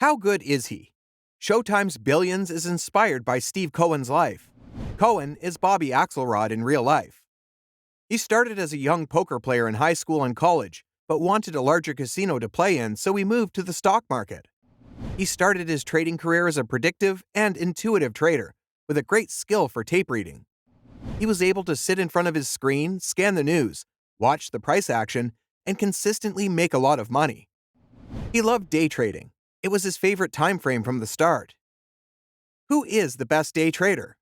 How good is he? Showtime's Billions is inspired by Steve Cohen's life. Cohen is Bobby Axelrod in real life. He started as a young poker player in high school and college, but wanted a larger casino to play in, so he moved to the stock market. He started his trading career as a predictive and intuitive trader, with a great skill for tape reading. He was able to sit in front of his screen, scan the news, watch the price action, and consistently make a lot of money. He loved day trading. It was his favorite time frame from the start. Who is the best day trader?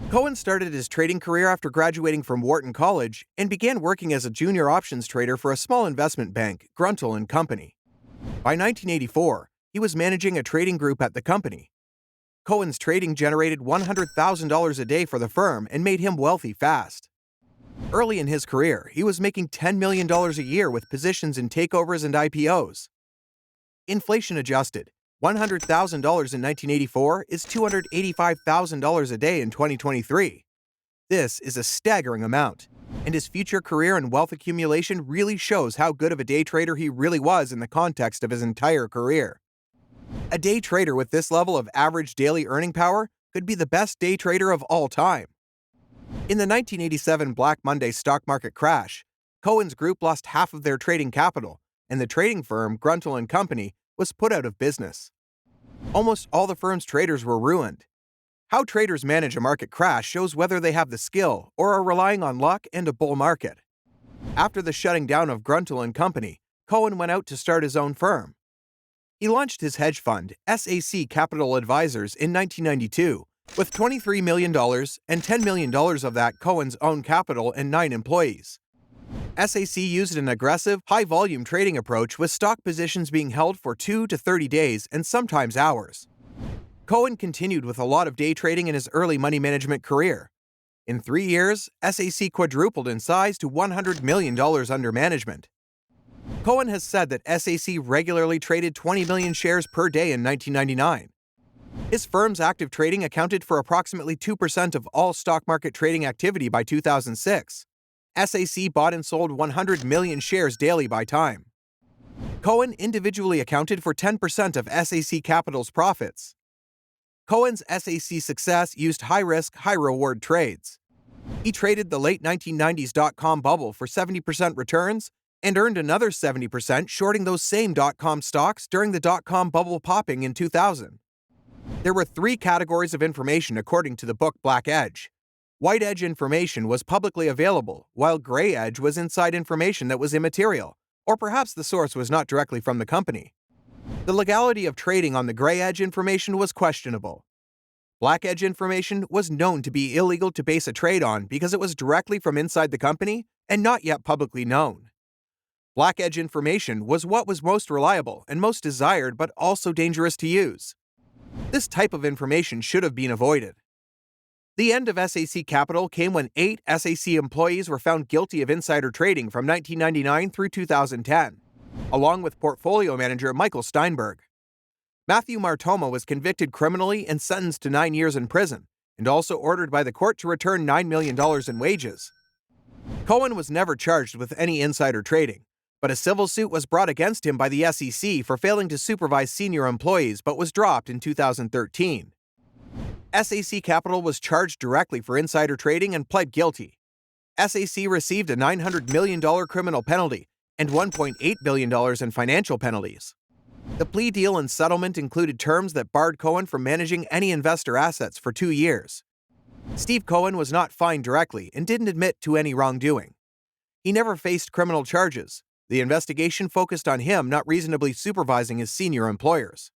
Cohen started his trading career after graduating from Wharton College and began working as a junior options trader for a small investment bank, Gruntle & Company. By 1984, he was managing a trading group at the company. Cohen's trading generated $100,000 a day for the firm and made him wealthy fast. Early in his career, he was making $10 million a year with positions in takeovers and IPOs. Inflation adjusted, $100,000 in 1984 is $285,000 a day in 2023. This is a staggering amount, and his future career and wealth accumulation really shows how good of a day trader he really was in the context of his entire career. A day trader with this level of average daily earning power could be the best day trader of all time. In the 1987 Black Monday stock market crash, Cohen's group lost half of their trading capital, and the trading firm Gruntle & Company was put out of business. Almost all the firm's traders were ruined. How traders manage a market crash shows whether they have the skill or are relying on luck and a bull market. After the shutting down of Gruntle & Company, Cohen went out to start his own firm. He launched his hedge fund, SAC Capital Advisors, in 1992, with $23 million and $10 million of that Cohen's own capital and 9 employees. SAC used an aggressive, high-volume trading approach with stock positions being held for 2 to 30 days and sometimes hours. Cohen continued with a lot of day trading in his early money management career. In 3 years, SAC quadrupled in size to $100 million under management. Cohen has said that SAC regularly traded 20 million shares per day in 1999. His firm's active trading accounted for approximately 2% of all stock market trading activity by 2006. SAC bought and sold 100 million shares daily by time. Cohen individually accounted for 10% of SAC Capital's profits. Cohen's SAC success used high-risk, high-reward trades. He traded the late 1990s dot-com bubble for 70% returns and earned another 70% shorting those same dot-com stocks during the dot-com bubble popping in 2000. There were 3 categories of information according to the book Black Edge. White edge information was publicly available, while gray edge was inside information that was immaterial, or perhaps the source was not directly from the company. The legality of trading on the gray edge information was questionable. Black edge information was known to be illegal to base a trade on because it was directly from inside the company and not yet publicly known. Black edge information was what was most reliable and most desired but also dangerous to use. This type of information should have been avoided. The end of SAC Capital came when 8 SAC employees were found guilty of insider trading from 1999 through 2010, along with portfolio manager Michael Steinberg. Matthew Martoma was convicted criminally and sentenced to 9 years in prison, and also ordered by the court to return $9 million in wages. Cohen was never charged with any insider trading, but a civil suit was brought against him by the SEC for failing to supervise senior employees but was dropped in 2013. SAC Capital was charged directly for insider trading and pled guilty. SAC received a $900 million criminal penalty and $1.8 billion in financial penalties. The plea deal and settlement included terms that barred Cohen from managing any investor assets for 2 years. Steve Cohen was not fined directly and didn't admit to any wrongdoing. He never faced criminal charges. The investigation focused on him not reasonably supervising his senior employers.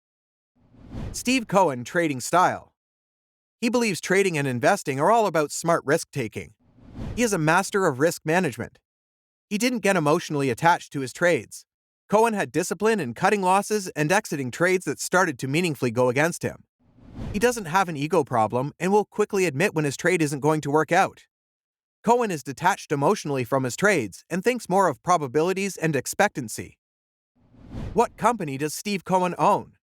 Steve Cohen trading style. He believes trading and investing are all about smart risk-taking. He is a master of risk management. He didn't get emotionally attached to his trades. Cohen had discipline in cutting losses and exiting trades that started to meaningfully go against him. He doesn't have an ego problem and will quickly admit when his trade isn't going to work out. Cohen is detached emotionally from his trades and thinks more of probabilities and expectancy. What company does Steve Cohen own?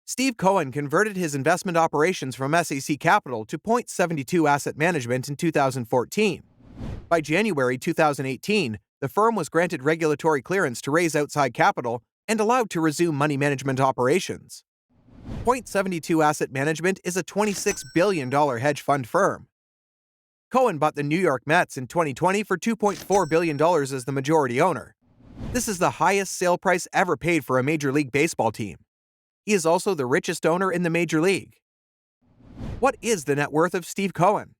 Steve Cohen converted his investment operations from SAC Capital to Point72 Asset Management in 2014. By January 2018, the firm was granted regulatory clearance to raise outside capital and allowed to resume money management operations. Point72 Asset Management is a $26 billion hedge fund firm. Cohen bought the New York Mets in 2020 for $2.4 billion as the majority owner. This is the highest sale price ever paid for a Major League Baseball team. He is also the richest owner in the Major League. What is the net worth of Steve Cohen?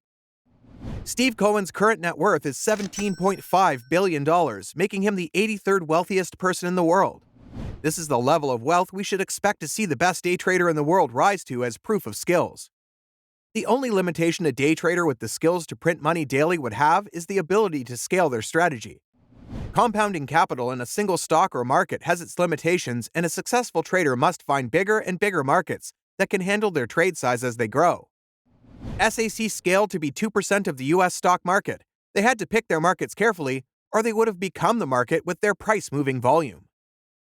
Steve Cohen's current net worth is $17.5 billion, making him the 83rd wealthiest person in the world. This is the level of wealth we should expect to see the best day trader in the world rise to as proof of skills. The only limitation a day trader with the skills to print money daily would have is the ability to scale their strategy. Compounding capital in a single stock or market has its limitations, and a successful trader must find bigger and bigger markets that can handle their trade size as they grow. SAC scaled to be 2% of the US stock market. They had to pick their markets carefully, or they would have become the market with their price-moving volume.